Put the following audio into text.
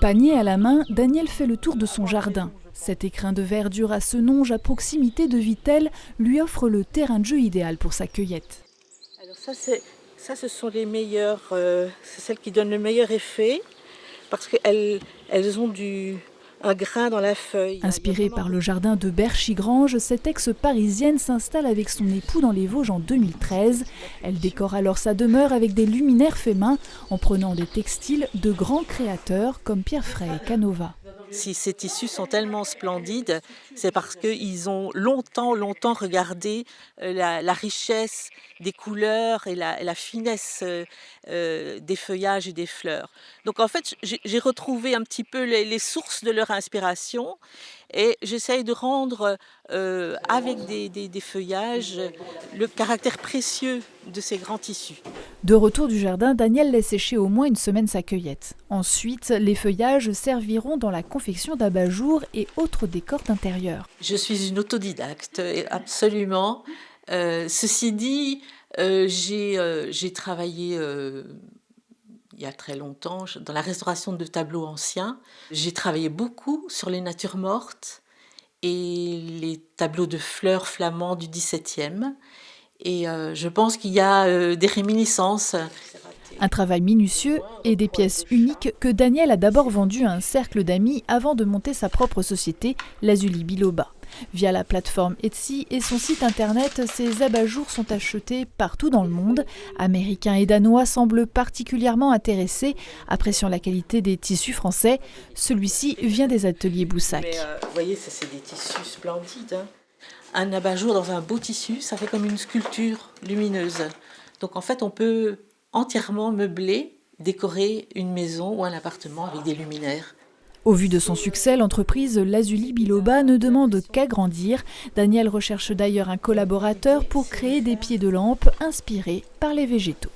Panier à la main, Daniel fait le tour de son jardin. Cet écrin de verdure à Senonges, à proximité de Vittel, lui offre le terrain de jeu idéal pour sa cueillette. Alors ce sont les meilleures, c'est celles qui donnent le meilleur effet parce qu'elles ont un grain dans la feuille. Inspirée par le jardin de Berchigrange, cette ex-parisienne s'installe avec son époux dans les Vosges en 2013. Elle décore alors sa demeure avec des luminaires faits main en prenant des textiles de grands créateurs comme Pierre Frey et Canova. Si ces tissus sont tellement splendides, c'est parce qu'ils ont longtemps regardé la richesse des couleurs et la finesse des feuillages et des fleurs. Donc en fait, j'ai retrouvé un petit peu les sources de leur inspiration et j'essaye de rendre avec des feuillages le caractère précieux de ces grands tissus. De retour du jardin, Daniel laisse sécher au moins une semaine sa cueillette. Ensuite, les feuillages serviront dans la confection d'abat-jour et autres décors d'intérieur. Je suis une autodidacte, absolument. Ceci dit, j'ai travaillé il y a très longtemps dans la restauration de tableaux anciens. J'ai travaillé beaucoup sur les natures mortes et les tableaux de fleurs flamands du XVIIe. Et je pense qu'il y a des réminiscences. Un travail minutieux et des pièces uniques que Daniel a d'abord vendues à un cercle d'amis avant de monter sa propre société, Lazuli Biloba. Via la plateforme Etsy et son site internet, ces abat-jours sont achetés partout dans le monde. Américains et Danois semblent particulièrement intéressés, appréciant la qualité des tissus français. Celui-ci vient des ateliers Boussac. Vous voyez, ça c'est des tissus splendides. Un abat-jour dans un beau tissu, ça fait comme une sculpture lumineuse. Donc en fait, on peut entièrement meubler, décorer une maison ou un appartement avec des luminaires. Au vu de son succès, l'entreprise Lazuli Biloba ne demande qu'à grandir. Daniel recherche d'ailleurs un collaborateur pour créer des pieds de lampe inspirés par les végétaux.